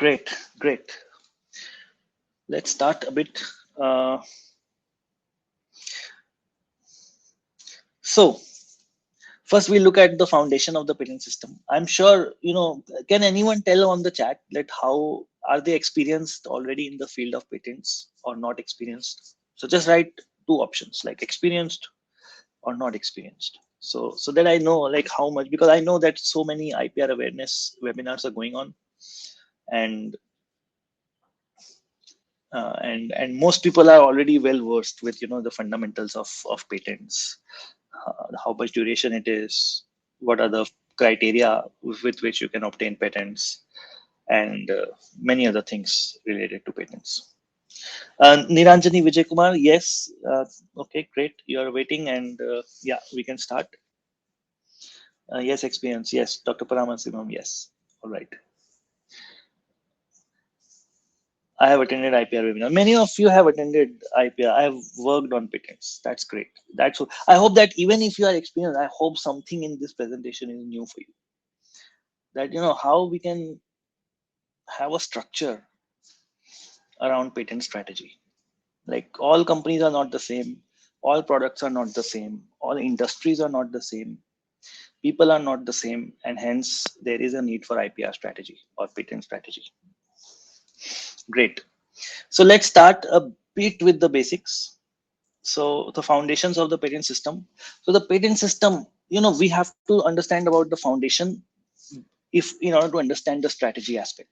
Great, great. Let's start a bit. Uh, so first we look at the foundation of the patent system. I'm sure, can anyone tell on the chat that how are they experienced already in the field of patents or not experienced? So just write two options like experienced or not experienced. So that I know like how much, because I know that so many IPR awareness webinars are going on, and and most people are already well versed with the fundamentals of patents, how much duration it is, what are the criteria with which you can obtain patents, and many other things related to patents. Niranjani Vijay Kumar, yes, okay, great, you are waiting, and yeah, we can start. Yes, experience, yes, Dr. Paramasimam, yes, all right. I have attended IPR webinar. Many of you have attended IPR. I have worked on patents. That's great. I hope that even if you are experienced, I hope something in this presentation is new for you. That how we can have a structure around patent strategy. Like all companies are not the same, all products are not the same, all industries are not the same, people are not the same, and hence there is a need for IPR strategy or patent strategy. Great. So let's start a bit with the basics. So the foundations of the patent system. So the patent system, we have to understand about the foundation if in order to understand the strategy aspect.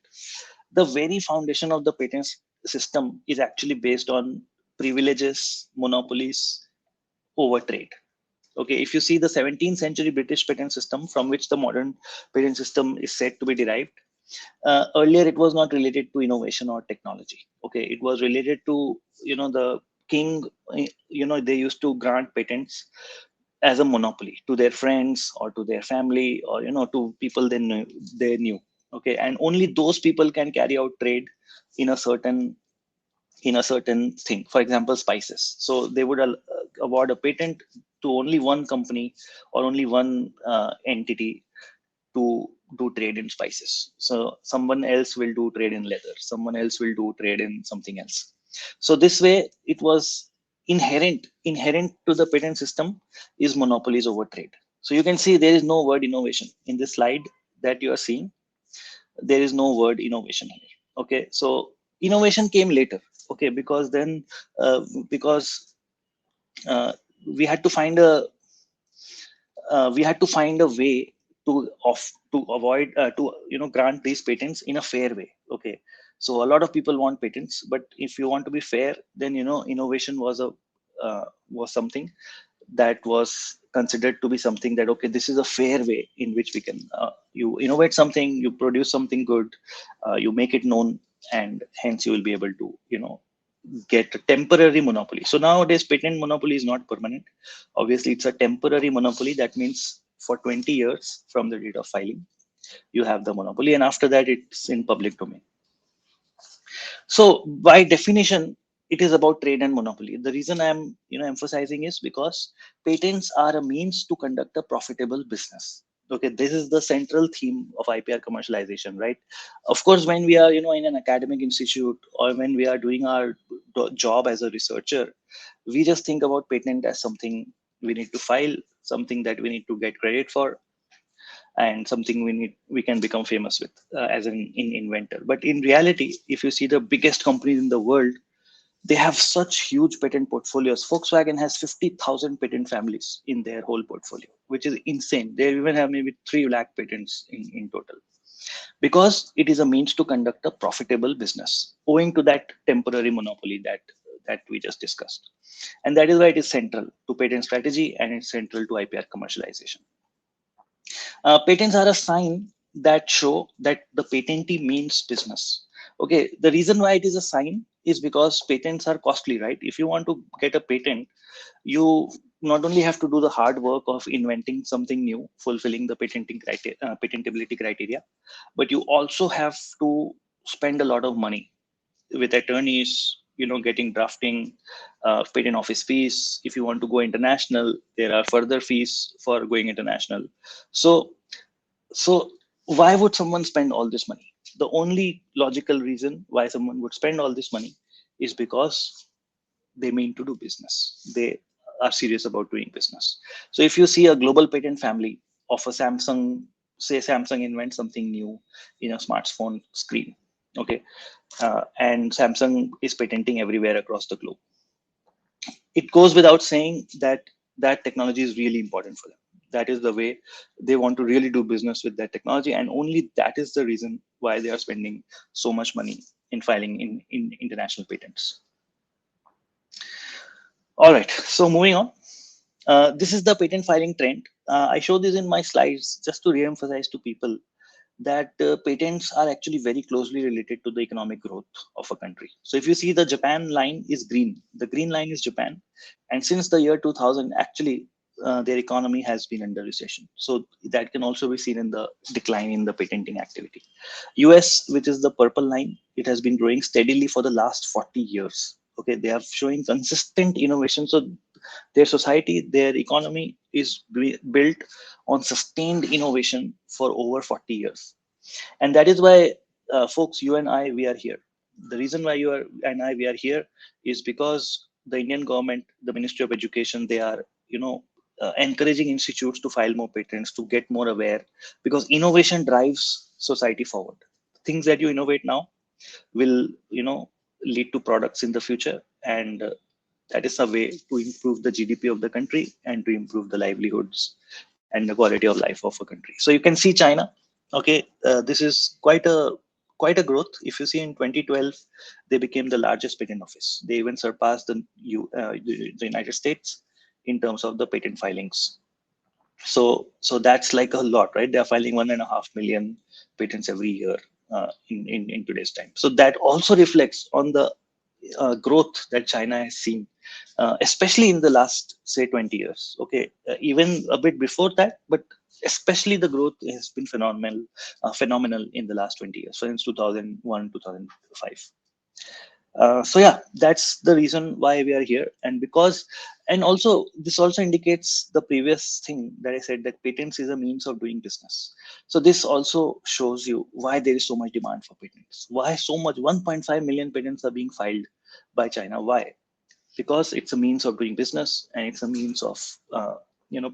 The very foundation of the patent system is actually based on privileges, monopolies over trade. Okay, if you see the 17th century British patent system from which the modern patent system is said to be derived, earlier it was not related to innovation or technology. Okay, it was related to the king. They used to grant patents as a monopoly to their friends or to their family, or to people they knew. Okay, and only those people can carry out trade in a certain thing. For example, spices. So they would award a patent to only one company or only one entity to do trade in spices. So someone else will do trade in leather, someone else will do trade in something else. So this way it was inherent to the patent system is monopolies over trade. So you can see there is no word innovation in this slide that you are seeing. There is no word innovation here. Okay, so innovation came later. Okay, because then because uh, we had to find a way to avoid to grant these patents in a fair way. Okay, so a lot of people want patents, but if you want to be fair, then innovation was something that was considered to be something that, okay, this is a fair way in which we can you innovate something, you produce something good, you make it known, and hence you will be able to get a temporary monopoly. So nowadays patent monopoly is not permanent. Obviously it's a temporary monopoly. That means for 20 years from the date of filing you have the monopoly, and after that it's in public domain. So by definition, it is about trade and monopoly. The reason I'm emphasizing is because patents are a means to conduct a profitable business. Okay, this is the central theme of IPR commercialization, right? Of course, when we are in an academic institute, or when we are doing our job as a researcher, we just think about patent as something we need to file, something that we need to get credit for, and something we can become famous with as an inventor. But in reality, if you see the biggest companies in the world, they have such huge patent portfolios. Volkswagen has 50,000 patent families in their whole portfolio, which is insane. They even have maybe 3 lakh patents in total, because it is a means to conduct a profitable business owing to that temporary monopoly that we just discussed. And that is why it is central to patent strategy, and it's central to IPR commercialization. Patents are a sign that show that the patentee means business. Okay, the reason why it is a sign is because patents are costly, right? If you want to get a patent, you not only have to do the hard work of inventing something new, fulfilling the patentability criteria, but you also have to spend a lot of money with attorneys, getting drafting, patent office fees. If you want to go international, there are further fees for going international. So why would someone spend all this money? The only logical reason why someone would spend all this money is because they mean to do business. They are serious about doing business. So if you see a global patent family of a Samsung, say Samsung invents something new in a smartphone screen, okay, and Samsung is patenting everywhere across the globe. It goes without saying that that technology is really important for them. That is the way they want to really do business with that technology, and only that is the reason why they are spending so much money in filing in international patents. All right, so moving on. This is the patent filing trend. I show this in my slides just to re-emphasize to people that patents are actually very closely related to the economic growth of a country. So if you see, the Japan line is green. The green line is Japan. And since the year 2000, actually, their economy has been under recession. So that can also be seen in the decline in the patenting activity. US, which is the purple line, it has been growing steadily for the last 40 years. Okay, they are showing consistent innovation. So their society, their economy is built on sustained innovation for over 40 years. And that is why, folks, you and I, we are here. The reason why you are and I, we are here is because the Indian government, the Ministry of Education, they are, encouraging institutes to file more patents, to get more aware, because innovation drives society forward. Things that you innovate now will, lead to products in the future. And that is a way to improve the GDP of the country and to improve the livelihoods and the quality of life of a country. So you can see China. Okay, this is quite a growth. If you see, in 2012, they became the largest patent office. They even surpassed the United States in terms of the patent filings. So that's like a lot, right? They're filing 1.5 million patents every year in today's time. So that also reflects on the growth that China has seen, especially in the last, say, 20 years. Okay, even a bit before that, but especially the growth has been phenomenal in the last 20 years, so since 2001, 2005. So yeah, that's the reason why we are here. And because, and also this also indicates the previous thing that I said, that patents is a means of doing business. So this also shows you why there is so much demand for patents, why so much 1.5 million patents are being filed by China. Why? Because it's a means of doing business, and it's a means of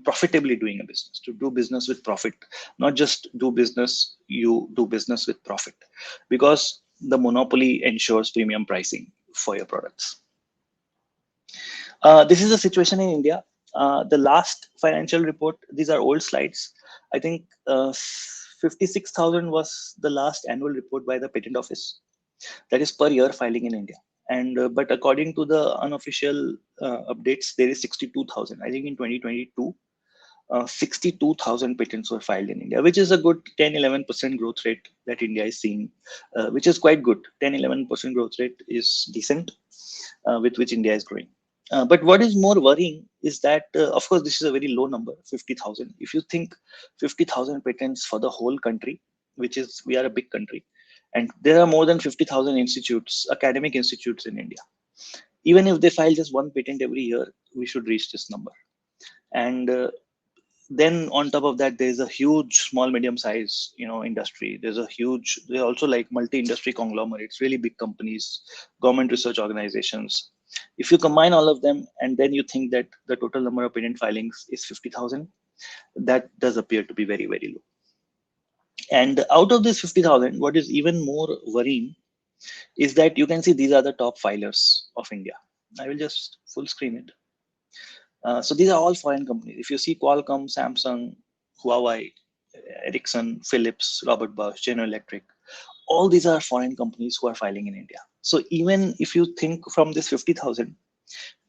profitably doing a business, to do business with profit. Not just do business, you do business with profit, because the monopoly ensures premium pricing for your products. This is the situation in India. The last financial report, these are old slides. I think 56,000 was the last annual report by the patent office. That is per year filing in India. And but according to the unofficial updates, there is 62,000. I think in 2022, 62,000 patents were filed in India, which is a good 10-11% growth rate that India is seeing, which is quite good. 10-11% growth rate is decent, with which India is growing. But what is more worrying is that, of course, this is a very low number, 50,000. If you think 50,000 patents for the whole country, which is, we are a big country, and there are more than 50,000 institutes, academic institutes in India. Even if they file just one patent every year, we should reach this number. And then on top of that, there's a huge small medium size industry. There's also like multi-industry conglomerates, really big companies, government research organizations. If you combine all of them, and then you think that the total number of patent filings is 50,000, that does appear to be very, very low. And out of this 50,000, what is even more worrying is that you can see these are the top filers of India. I will just full screen it. So these are all foreign companies. If you see Qualcomm, Samsung, Huawei, Ericsson, Philips, Robert Bosch, General Electric, all these are foreign companies who are filing in India. So even if you think from this 50,000,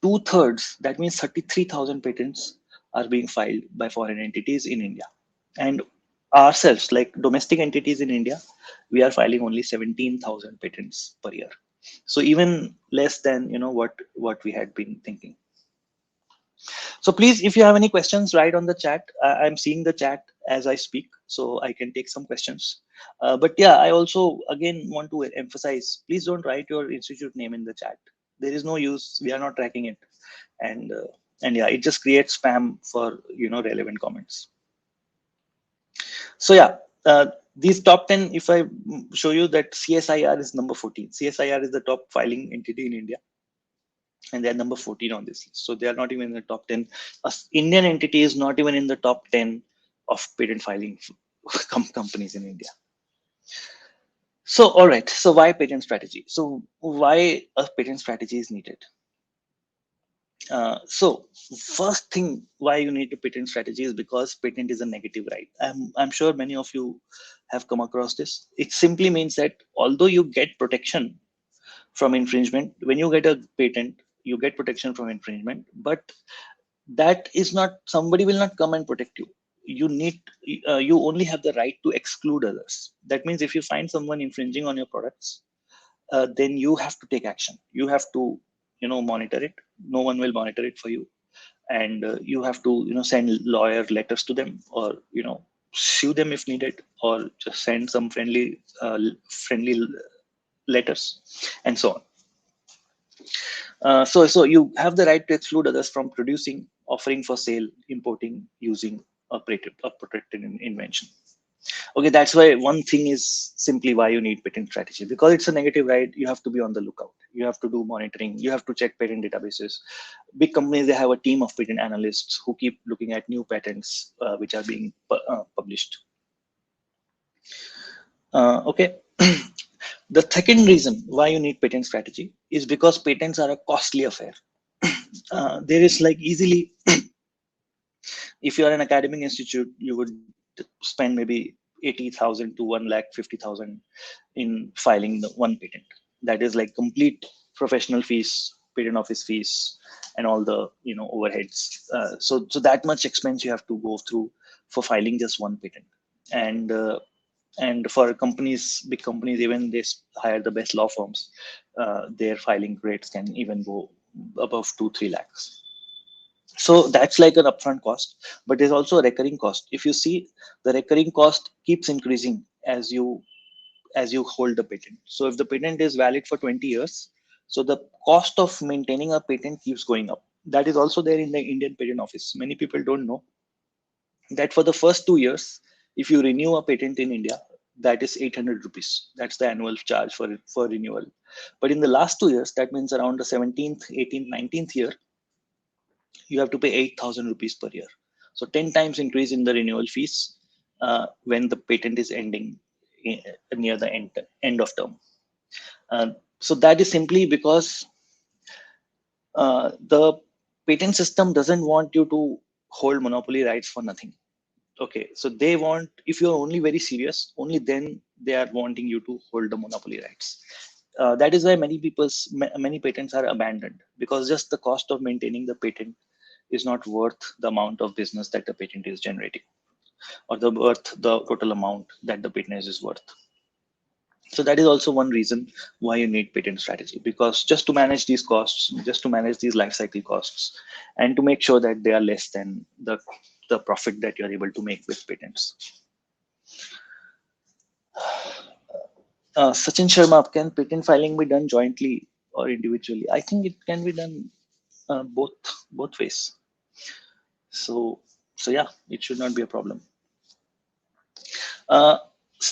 2/3, that means 33,000 patents are being filed by foreign entities in India. And ourselves, like domestic entities in India, we are filing only 17,000 patents per year. So even less than what we had been thinking. So please, if you have any questions, write on the chat. I'm seeing the chat as I speak, so I can take some questions. But yeah, I also again want to emphasize: please don't write your institute name in the chat. There is no use. We are not tracking it, and yeah, it just creates spam for relevant comments. So yeah, These top 10, if I show you that CSIR is number 14. CSIR is the top filing entity in India, and they're number 14 on this list. So they are not even in the top 10. A Indian entity is not even in the top 10 of patent filing companies in India. So, all right. So why patent strategy? So why a patent strategy is needed? So first thing why you need a patent strategy is because patent is a negative right. I'm sure many of you have come across this. It simply means that although you get protection from infringement, when you get a patent, you get protection from infringement, but that is not, somebody will not come and protect you. You need, you only have the right to exclude others. That means if you find someone infringing on your products, then you have to take action. You have to, monitor it. No one will monitor it for you, and you have to, send lawyer letters to them, or sue them if needed, or just send some friendly letters, and so on. So you have the right to exclude others from producing, offering for sale, importing, using a protected invention. Okay, that's why one thing is simply why you need patent strategy, because it's a negative right. You have to be on the lookout. You have to do monitoring. You have to check patent databases. Big companies, they have a team of patent analysts who keep looking at new patents which are being published. Okay. The second reason why you need patent strategy is because patents are a costly affair. There is like easily, if you are an academic institute, you would spend maybe 80,000 to 1,50,000 in filing the one patent. That is like complete professional fees, patent office fees, and all the overheads. So that much expense you have to go through for filing just one patent. And for companies, big companies, even they hire the best law firms, their filing rates can even go above 2-3 lakhs. So that's like an upfront cost, but there's also a recurring cost. If you see, the recurring cost keeps increasing as you hold the patent. So if the patent is valid for 20 years, so the cost of maintaining a patent keeps going up. That is also there in the Indian Patent Office. Many people don't know that for the first 2 years, if you renew a patent in India, that is 800 rupees. That's the annual charge for renewal. But in the last 2 years, that means around the 17th, 18th, 19th year, you have to pay 8,000 rupees per year. So 10 times increase in the renewal fees when the patent is ending near the end of term. So that is simply because the patent system doesn't want you to hold monopoly rights for nothing. Okay, so they want, if you're only very serious, only then they are wanting you to hold the monopoly rights. That is why many patents are abandoned, because just the cost of maintaining the patent is not worth the amount of business that the patent is generating, or the total amount that the patent is worth. So that is also one reason why you need patent strategy, because just to manage these costs, just to manage these life cycle costs, and to make sure that they are less than the profit that you're able to make with patents. Sachin Sharma, can patent filing be done jointly or individually? I think it can be done both ways. So yeah, it should not be a problem. Uh,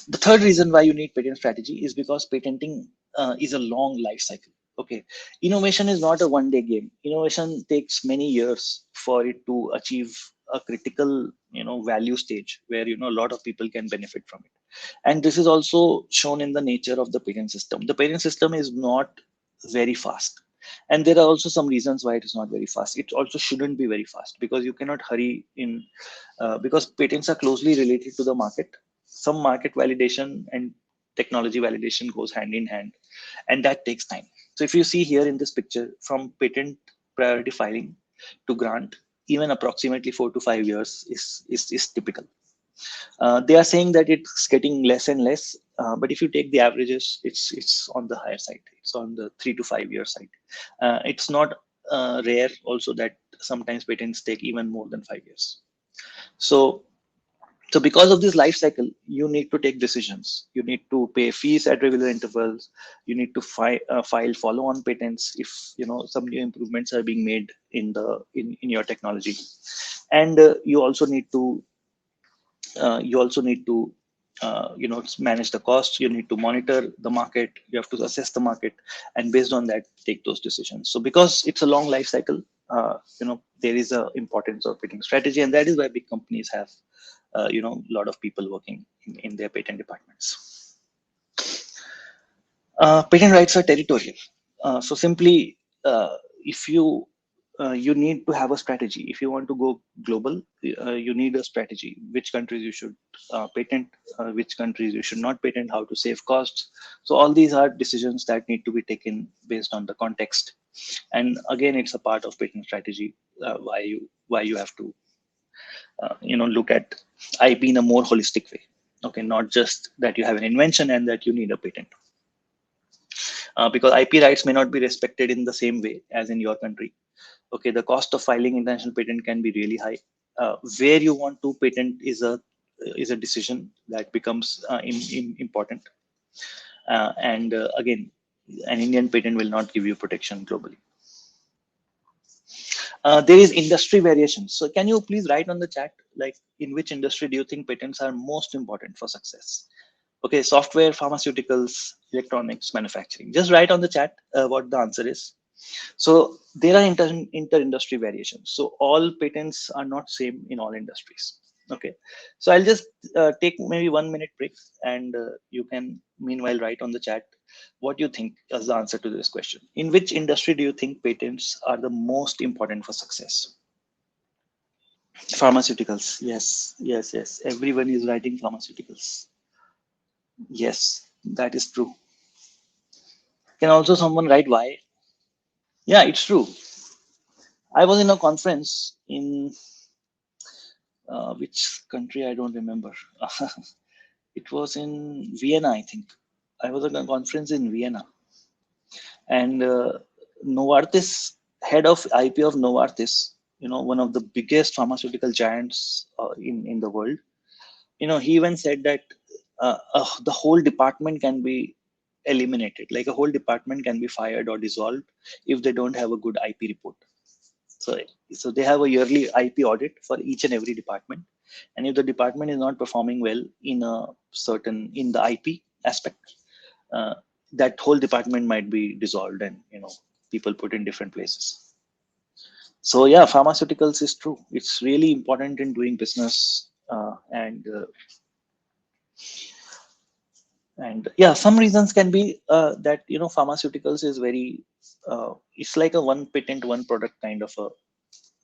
the third reason why you need patent strategy is because patenting is a long life cycle. Okay, innovation is not a one-day game. Innovation takes many years for it to achieve a critical, value stage where a lot of people can benefit from it. And this is also shown in the nature of the patent system. The patent system is not very fast, and there are also some reasons why it is not very fast. It also shouldn't be very fast, because you cannot hurry in, because patents are closely related to the market. Some market validation and technology validation goes hand in hand, and that takes time. So if you see here in this picture, from patent priority filing to grant, even approximately 4 to 5 years is typical. They are saying that it's getting less and less, but if you take the averages, it's on the higher side. It's on the 3 to 5 year side. It's not rare also that sometimes patents take even more than 5 years. So because of this life cycle, you need to take decisions. You need to pay fees at regular intervals. You need to file follow-on patents if some new improvements are being made in your technology, and you also need to manage the cost. You need to monitor the market. You have to assess the market, and based on that, take those decisions. So because it's a long life cycle, there is a importance of patent strategy, and that is why big companies have, a lot of people working in their patent departments. Patent rights are territorial. So simply, if you need to have a strategy. If you want to go global, you need a strategy. Which countries you should patent, which countries you should not patent, how to save costs. So all these are decisions that need to be taken based on the context. And again, it's a part of patent strategy. Why you have to look at IP in a more holistic way. Okay, not just that you have an invention and that you need a patent. Because IP rights may not be respected in the same way as in your country. Okay, the cost of filing international patent can be really high. Where you want to patent is a decision that becomes important. And again, an Indian patent will not give you protection globally. There is industry variation. So can you please write on the chat, like in which industry do you think patents are most important for success? Okay, software, pharmaceuticals, electronics, manufacturing. Just write on the chat what the answer is. So there are inter-industry variations. So all patents are not same in all industries. Okay, so I'll just take maybe 1 minute break, and you can meanwhile write on the chat what you think as the answer to this question. In which industry do you think patents are the most important for success? Pharmaceuticals. Yes, yes, yes. Everyone is writing pharmaceuticals. Yes, that is true. Can also someone write why? Yeah, it's true. I was in a conference in which country, I don't remember. It was in Vienna, I think. I was at a conference in Vienna, and Novartis, head of IP of Novartis, one of the biggest pharmaceutical giants in the world. He even said that the whole department can be eliminated, like a whole department can be fired or dissolved if they don't have a good IP report. So they have a yearly IP audit for each and every department, and if the department is not performing well in the IP aspect, uh, that whole department might be dissolved, and people put in different places. So yeah, pharmaceuticals is true. It's really important in doing business, and yeah, some reasons can be that pharmaceuticals is very it's like a one patent one product kind of a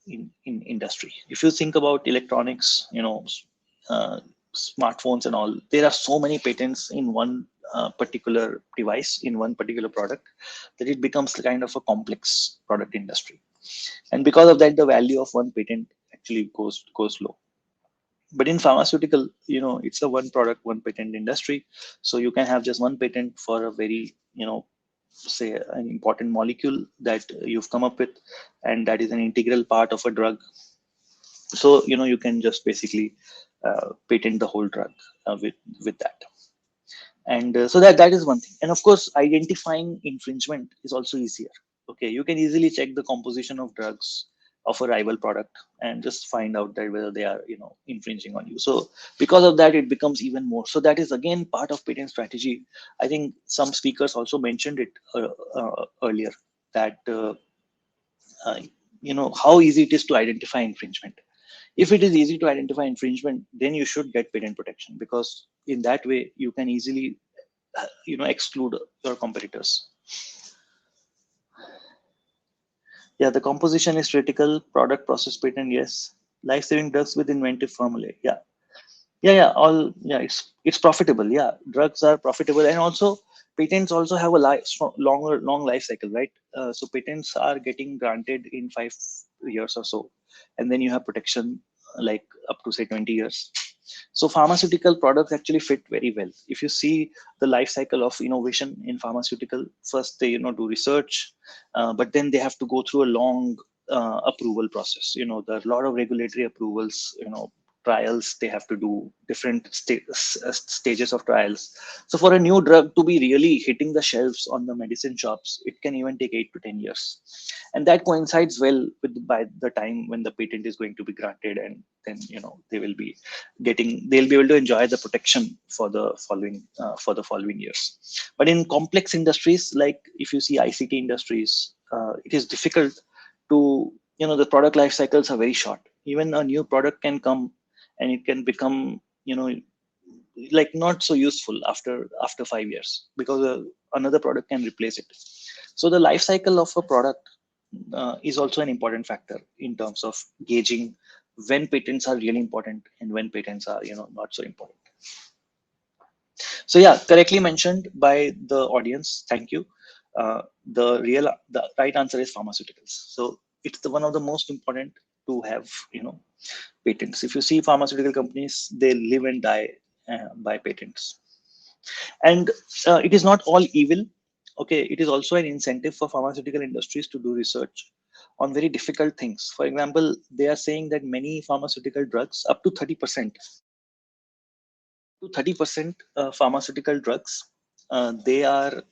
in industry. If you think about electronics, smartphones and all, there are so many patents in one particular device, in one particular product, that it becomes kind of a complex product industry. And because of that, the value of one patent actually goes low. But in pharmaceutical, it's a one product one patent industry, so you can have just one patent for a very, say an important molecule that you've come up with, and that is an integral part of a drug. So you can just basically patent the whole drug with that. And so that is one thing. And of course, identifying infringement is also easier. Okay, you can easily check the composition of drugs of a rival product and just find out that whether they are infringing on you. So because of that, it becomes even more. So that is again part of patent strategy. I think some speakers also mentioned it earlier, that how easy it is to identify infringement. If it is easy to identify infringement, then you should get patent protection, because in that way you can easily exclude your competitors. Yeah, the composition is critical. Product process patent, yes. Life-saving drugs with inventive formulae, yeah. All, yeah, it's profitable. Yeah, drugs are profitable, and also patents also have a long life cycle, right? So patents are getting granted in 5 years or so, and then you have protection like up to say 20 years. So pharmaceutical products actually fit very well. If you see the life cycle of innovation in pharmaceutical, first they do research, but then they have to go through a long approval process. There are a lot of regulatory approvals, trials they have to do, different stages of trials. So for a new drug to be really hitting the shelves on the medicine shops, it can even take 8 to 10 years, and that coincides well with by the time when the patent is going to be granted, and then they'll be able to enjoy the protection for the following years. But in complex industries, like if you see ICT industries, it is difficult to, the product life cycles are very short. Even a new product can come and it can become, like not so useful after 5 years, because another product can replace it. So the life cycle of a product is also an important factor in terms of gauging when patents are really important and when patents are not so important. So yeah, correctly mentioned by the audience. Thank you. The right answer is pharmaceuticals. So it's one of the most important to have patents. If you see pharmaceutical companies, they live and die by patents. And it is not all evil. Okay, it is also an incentive for pharmaceutical industries to do research on very difficult things. For example, they are saying that many pharmaceutical drugs, up to 30%, pharmaceutical drugs, they are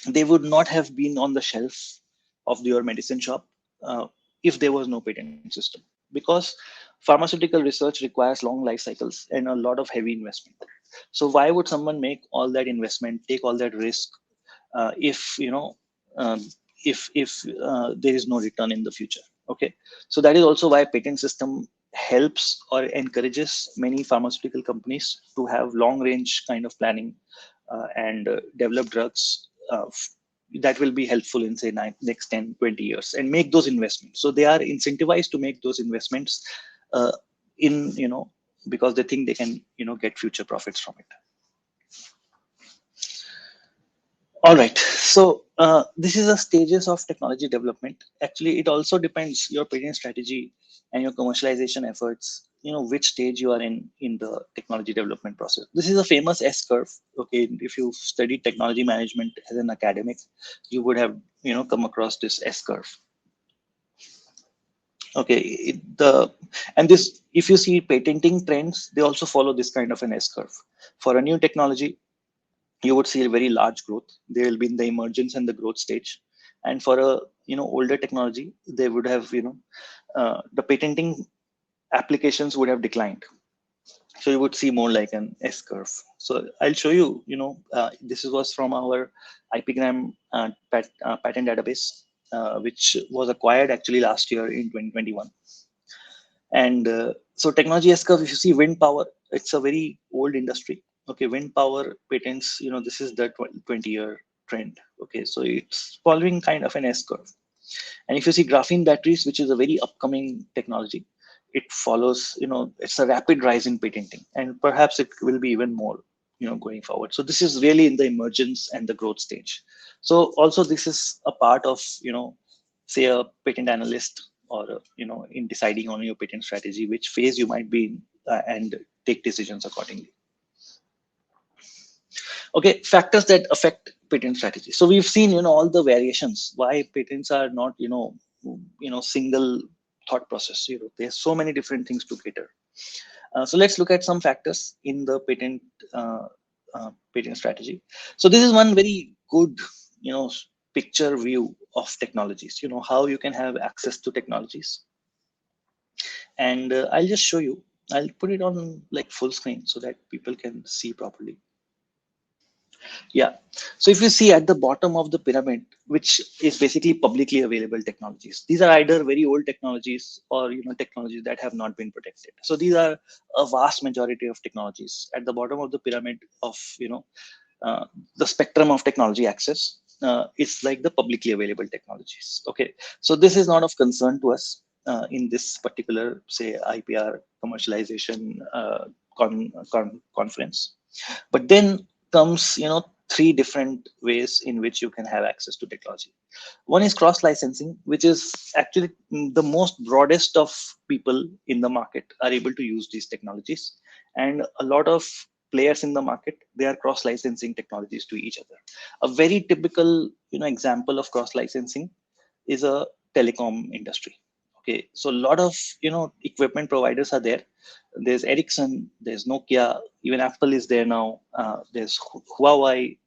they would not have been on the shelf of your medicine shop if there was no patent system, because pharmaceutical research requires long life cycles and a lot of heavy investment. So why would someone make all that investment, take all that risk, if um, if there is no return in the future? Okay, so that is also why patent system helps or encourages many pharmaceutical companies to have long range kind of planning, and develop drugs that will be helpful in say next 10-20 years, and make those investments. So they are incentivized to make those investments, uh, in because they think they can get future profits from it. All right. So this is the stages of technology development. Actually, it also depends your patent strategy and your commercialization efforts. Which stage you are in the technology development process. This is a famous S curve. Okay, if you studied technology management as an academic, you would have come across this S curve. Okay, and this, if you see patenting trends, they also follow this kind of an S curve. For a new technology, you would see a very large growth. They will be in the emergence and the growth stage. And for a older technology, they would have the patenting applications would have declined. So you would see more like an S curve. So I'll show you. This was from our IPGRAM patent database, which was acquired actually last year in 2021. And so technology S curve, if you see wind power, it's a very old industry. Okay, wind power patents, this is the 20-year trend. Okay, so it's following kind of an S curve. And if you see graphene batteries, which is a very upcoming technology, it follows, it's a rapid rise in patenting, and perhaps it will be even more, going forward. So this is really in the emergence and the growth stage. So also this is a part of, say a patent analyst, or in deciding on your patent strategy, which phase you might be in, and take decisions accordingly. Okay, factors that affect patent strategy. So we've seen all the variations why patents are not single thought process. There's so many different things to cater. So let's look at some factors in the patent strategy. So this is one very good picture view of technologies, how you can have access to technologies. And I'll just show you. I'll put it on like full screen so that people can see properly. Yeah. So if you see at the bottom of the pyramid, which is basically publicly available technologies, these are either very old technologies or technologies that have not been protected. So these are a vast majority of technologies at the bottom of the pyramid of the spectrum of technology access. It's like the publicly available technologies. Okay. So this is not of concern to us in this particular, say, IPR commercialization conference. But then comes three different ways in which you can have access to technology. One is cross licensing, which is actually the most broadest of people in the market are able to use these technologies, and a lot of players in the market, they are cross licensing technologies to each other. A very typical example of cross licensing is a telecom industry. Okay, so a lot of equipment providers are there. There's Ericsson, there's Nokia, even Apple is there now. There's Huawei,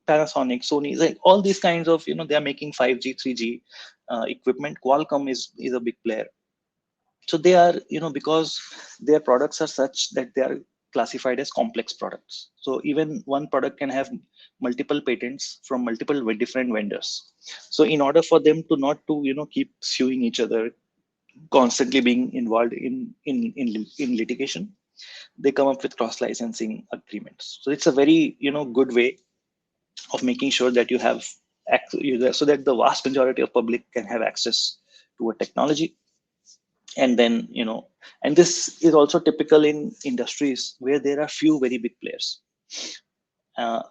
Panasonic, Sony, like all these kinds of they are making 5G, 3G equipment. Qualcomm is a big player. So they are, because their products are such that they are classified as complex products. So even one product can have multiple patents from multiple different vendors. So in order for them to not to, keep suing each other, constantly being involved in litigation, they come up with cross licensing agreements. So it's a very, good way of making sure that you have so that the vast majority of public can have access to a technology. And then, and this is also typical in industries where there are few very big players,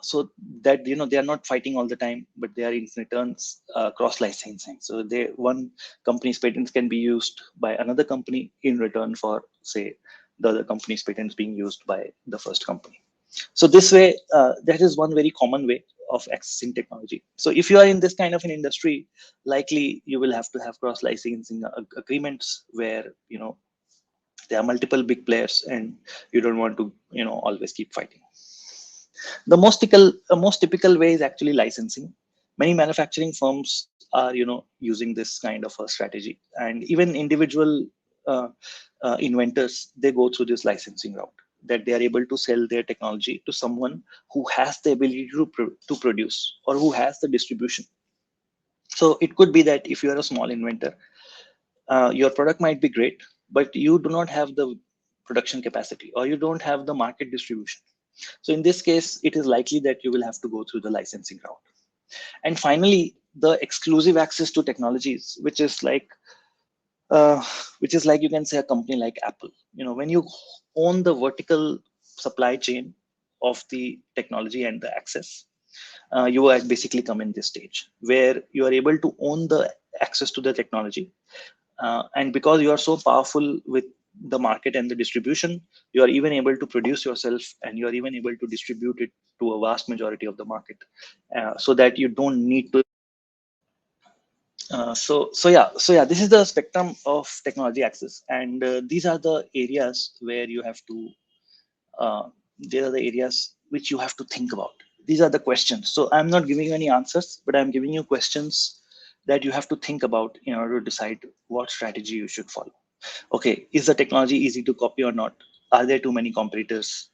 so that, they are not fighting all the time, but they are in returns cross licensing. So they one company's patents can be used by another company in return for, say, the other company's patents being used by the first company. So this way, that is one very common way of accessing technology. So if you are in this kind of an industry, likely you will have to have cross licensing agreements where, there are multiple big players and you don't want to, always keep fighting. The most typical way is actually licensing. Many manufacturing firms are, using this kind of a strategy, and even individual uh, inventors, they go through this licensing route, that they are able to sell their technology to someone who has the ability to produce, or who has the distribution. So it could be that if you are a small inventor, your product might be great, but you do not have the production capacity, or you don't have the market distribution. So in this case, it is likely that you will have to go through the licensing route. And finally, the exclusive access to technologies, uh, which is like, you can say, a company like Apple. When you own the vertical supply chain of the technology and the access, you are basically come in this stage where you are able to own the access to the technology, and because you are so powerful with the market and the distribution, you are even able to produce yourself, and you are even able to distribute it to a vast majority of the market, so that you don't need to. So yeah, this is the spectrum of technology access, and these are the areas where you have to. Uh, these are the areas which you have to think about. These are the questions. So I'm not giving you any answers, but I'm giving you questions that you have to think about in order to decide what strategy you should follow. Okay, is the technology easy to copy or not? Are there too many competitors?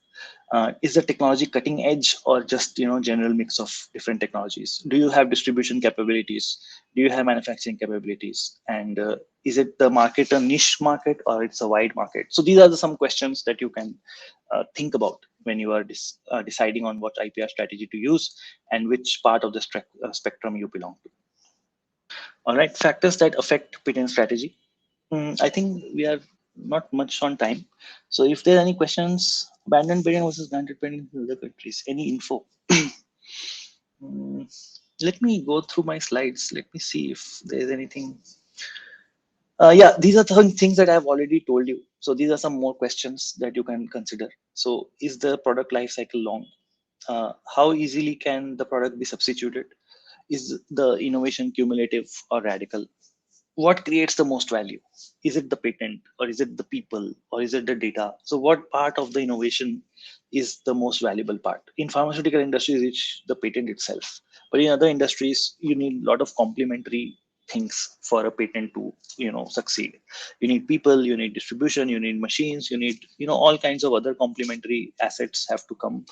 Is the technology cutting edge, or just, general mix of different technologies? Do you have distribution capabilities? Do you have manufacturing capabilities? And is it the market a niche market, or it's a wide market? So these are some questions that you can think about when you are deciding on what IPR strategy to use, and which part of the spectrum you belong to. All right, factors that affect patent strategy. I think we are not much on time. So if there are any questions, abandoned patent versus granted patent in other countries, any info? Mm, Let me go through my slides. Let me see if there's anything. Yeah, these are the things that I've already told you. So these are some more questions that you can consider. So is the product life cycle long? How easily can the product be substituted? Is the innovation cumulative or radical? What creates the most value? Is it the patent, or is it the people, or is it the data? So what part of the innovation is the most valuable part? In pharmaceutical industries, it's the patent itself, but in other industries, you need a lot of complementary things for a patent to, succeed. You need people, you need distribution, you need machines, you need, all kinds of other complementary assets have to come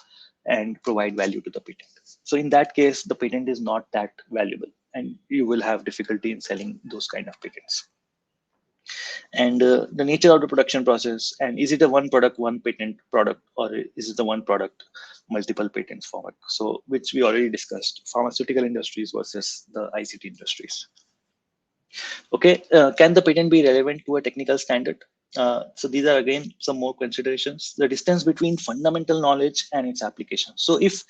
and provide value to the patent. So in that case, the patent is not that valuable, and you will have difficulty in selling those kind of patents. And the nature of the production process, and is it a one product, one patent product, or is it the one product, multiple patents format? So which we already discussed, pharmaceutical industries versus the ICT industries. Okay, can the patent be relevant to a technical standard? So these are again some more considerations. The distance between fundamental knowledge and its application. So if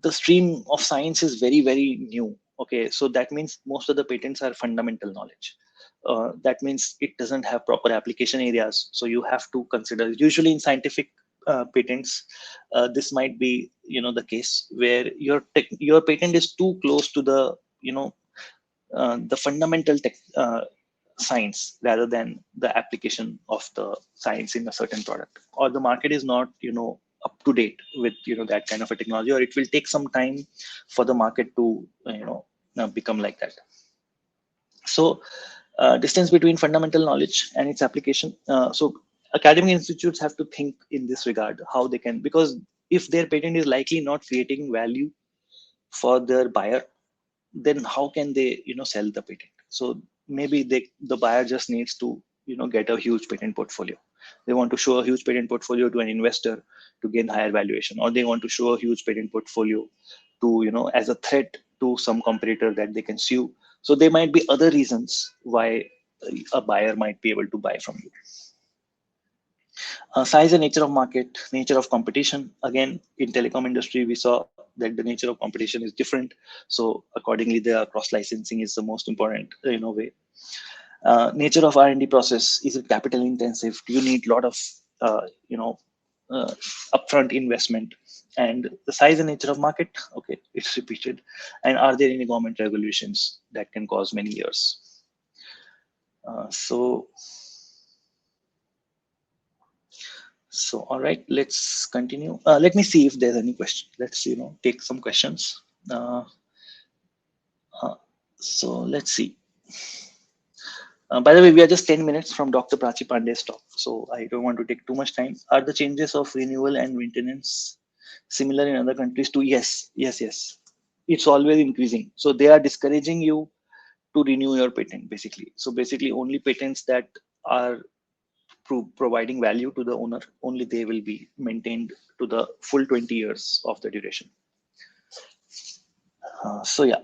the stream of science is very, very new, okay, so that means most of the patents are fundamental knowledge. That means it doesn't have proper application areas. So you have to consider, usually in scientific patents, this might be, the case where your patent is too close to the, the fundamental science, rather than the application of the science in a certain product, or the market is not, up to date with, that kind of a technology, or it will take some time for the market to, become like that. So Distance between fundamental knowledge and its application. So academic institutes have to think in this regard how they can, because if their patent is likely not creating value for their buyer, then how can they sell the patent? So maybe the buyer just needs to get a huge patent portfolio. They want to show a huge patent portfolio to an investor to gain higher valuation, or they want to show a huge patent portfolio to as a threat to some competitor that they can sue. So there might be other reasons why a buyer might be able to buy from you. Size and nature of market, nature of competition. Again, in telecom industry, we saw that the nature of competition is different. So accordingly, the cross licensing is the most important, way. Nature of R&D process, is it capital intensive? Do you need a lot of, you know, uh, upfront investment? And the size and nature of market, okay, it's repeated. And are there any government regulations that can cause many years? So all right, let's continue. Let me see if there's any question. Let's take some questions. Uh, uh, so let's see. By the way, we are just 10 minutes from Dr. Prachi Pandey's talk, so I don't want to take too much time. Are the changes of renewal and maintenance similar in other countries too? Yes, yes, yes. It's always increasing. So they are discouraging you to renew your patent, basically. So basically, only patents that are providing value to the owner, only they will be maintained to the full 20 years of the duration. So yeah.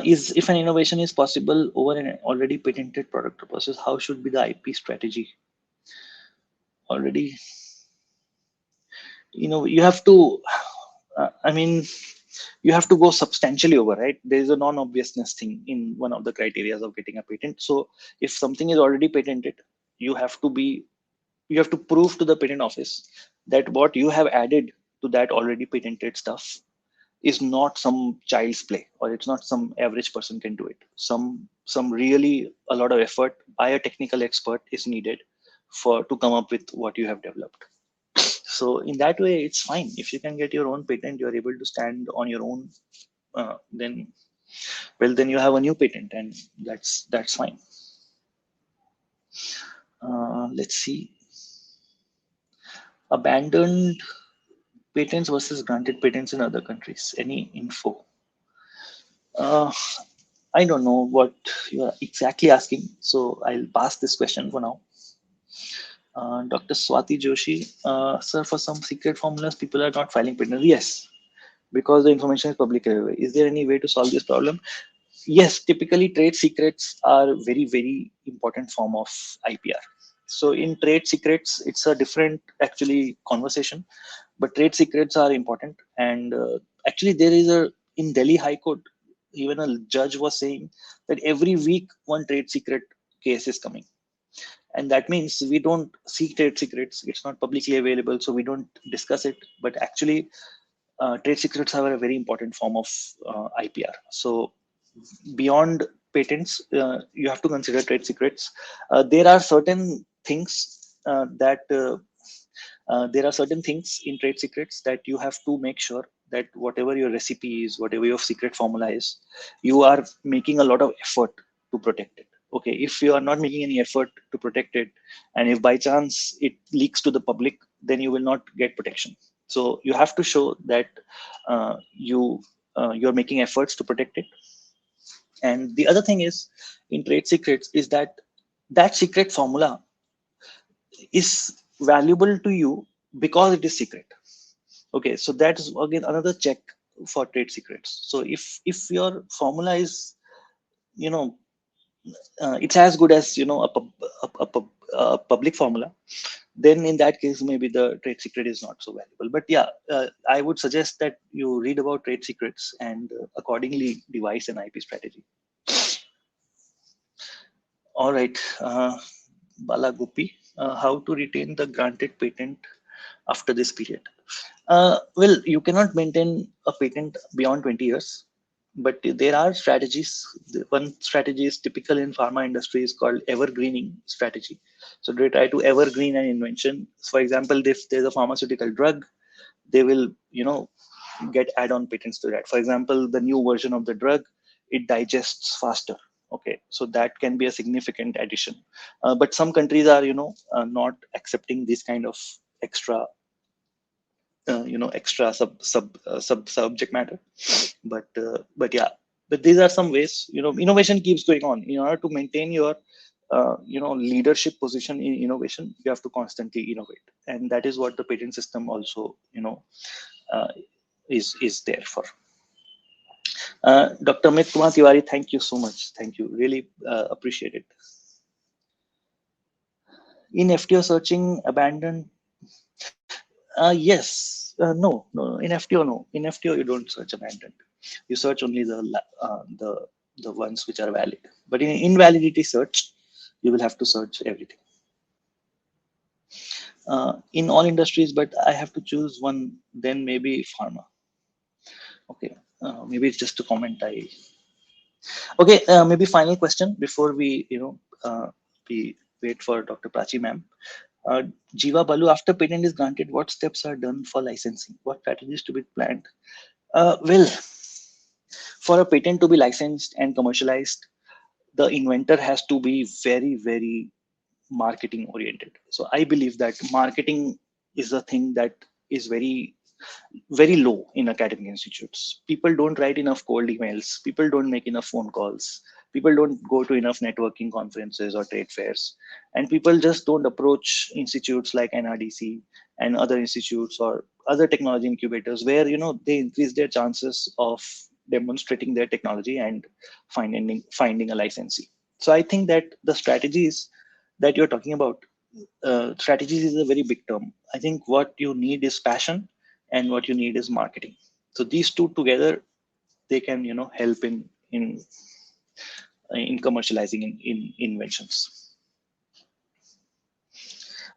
Is if an innovation is possible over an already patented product or process, how should be the IP strategy? Already, you have to. I mean, you have to go substantially over, right? There is a non-obviousness thing in one of the criteria of getting a patent. So if something is already patented, you have to be, you have to prove to the patent office that what you have added to that already patented stuff is not some child's play, or it's not some average person can do it. Some really a lot of effort by a technical expert is needed for to come up with what you have developed. So in that way, it's fine if you can get your own patent, you're able to stand on your own. Then well, then you have a new patent, and that's fine. Let's see. Abandoned patents versus granted patents in other countries. Any info? Uh, I don't know what you are exactly asking, so I'll pass this question for now. Dr. Swati Joshi, sir, for some secret formulas, people are not filing patents. Yes, because the information is public everywhere. Is there any way to solve this problem? Yes, typically trade secrets are very, very important form of IPR. So in trade secrets, it's a different actually conversation, but trade secrets are important. And actually there is in Delhi High Court, even a judge was saying that every week one trade secret case is coming. And that means we don't see trade secrets. It's not publicly available, so we don't discuss it. But actually, trade secrets are a very important form of IPR. So beyond patents, you have to consider trade secrets. There are certain things there are certain things in trade secrets that you have to make sure that whatever your recipe is, whatever your secret formula is, you are making a lot of effort to protect it. Okay, if you are not making any effort to protect it, and if by chance it leaks to the public, then you will not get protection. So you have to show that you're making efforts to protect it. And the other thing is in trade secrets is that that secret formula is valuable to you because it is secret. Okay, so that is again another check for trade secrets. So if your formula is, you know it's as good as a public formula, then in that case maybe the trade secret is not so valuable. But yeah, I would suggest that you read about trade secrets and accordingly devise an IP strategy. All right, Bala Gopi, how to retain the granted patent after this period? Well, you cannot maintain a patent beyond 20 years, but there are strategies. One strategy is typical in pharma industry is called evergreening strategy. So they try to evergreen an invention. For example, if there's a pharmaceutical drug, they will, get add-on patents to that. For example, the new version of the drug it digests faster. Okay, so that can be a significant addition. But some countries are, not accepting this kind of extra, extra subject matter. But yeah, but these are some ways. Innovation keeps going on. In order to maintain your leadership position in innovation, you have to constantly innovate, and that is what the patent system also uh, is there for. Dr. Amit Kumar Tiwari, thank you so much. Thank you. Really appreciate it. In FTO searching abandoned, yes, no. In FTO, no. In FTO, you don't search abandoned. You search only the ones which are valid. But in invalidity search, you will have to search everything. In all industries, but I have to choose one, then maybe pharma. Okay, maybe it's just a comment. Okay, maybe final question before we wait for Dr. Prachi ma'am. Jiva Balu, after patent is granted, what steps are done for licensing? What strategies to be planned? Well, for a patent to be licensed and commercialized, the inventor has to be very, very marketing oriented. So I believe that marketing is a thing that is very, very low in academic institutes. People don't write enough cold emails. People don't make enough phone calls. People don't go to enough networking conferences or trade fairs. And people just don't approach institutes like NRDC and other institutes or other technology incubators where, they increase their chances of demonstrating their technology and finding a licensee. So I think that the strategies that you're talking about, strategies is a very big term. I think what you need is passion and what you need is marketing. So these two together, they can help in commercializing in inventions.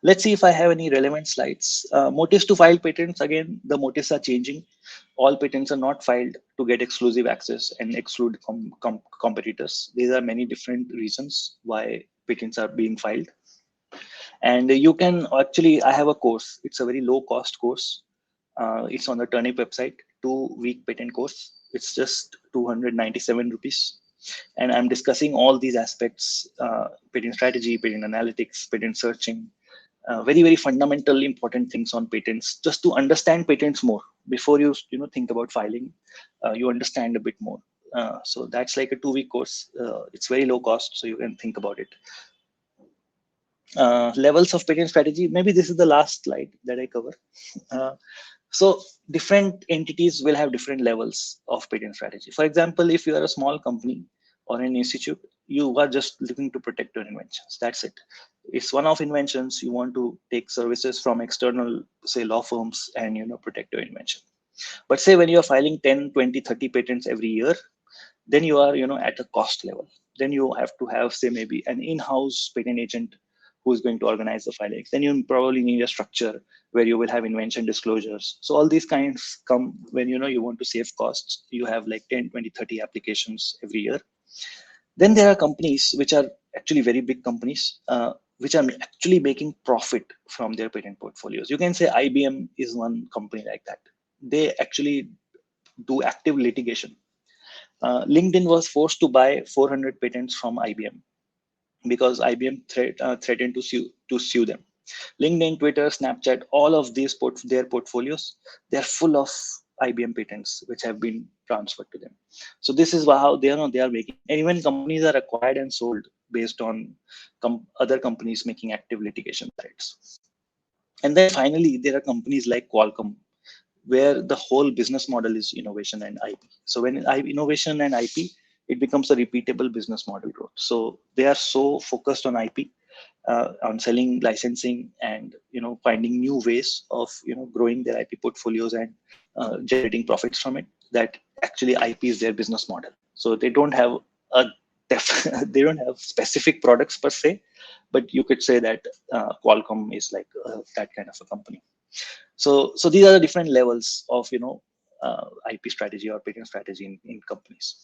Let's see if I have any relevant slides. Motives to file patents. Again, the motives are changing. All patents are not filed to get exclusive access and exclude competitors. These are many different reasons why patents are being filed. And you can actually, I have a course. It's a very low cost course. It's on the Turnip website, 2-week patent course. It's just 297 rupees. And I'm discussing all these aspects, patent strategy, patent analytics, patent searching, very, very fundamental, important things on patents, just to understand patents more before you think about filing. You understand a bit more. So that's like a 2-week course. It's very low cost, so you can think about it. Levels of patent strategy. Maybe this is the last slide that I cover. So different entities will have different levels of patent strategy. For example, if you are a small company or an institute, you are just looking to protect your inventions. That's it. It's one-off inventions. You want to take services from external, say, law firms and protect your invention. But say when you're filing 10, 20, 30 patents every year, then you are at a cost level. Then you have to have, say, maybe an in-house patent agent who is going to organize the filings. Then you probably need a structure where you will have invention disclosures. So all these kinds come when you want to save costs. You have like 10, 20, 30 applications every year. Then there are companies which are actually very big companies, which are actually making profit from their patent portfolios. You can say IBM is one company like that. They actually do active litigation. LinkedIn was forced to buy 400 patents from IBM because IBM threatened to sue them. LinkedIn, Twitter, Snapchat, all of these their portfolios, they're full of IBM patents which have been transferred to them. So this is how they are making. And even companies are acquired and sold based on other companies making active litigation rights. And then finally, there are companies like Qualcomm, where the whole business model is innovation and IP. So when innovation and IP, it becomes a repeatable business model growth. So they are so focused on IP, on selling, licensing, and finding new ways of growing their IP portfolios and generating profits from it, that actually IP is their business model. So they don't have a they don't have specific products per se, but you could say that Qualcomm is like that kind of a company. So these are the different levels of IP strategy or patent strategy in companies.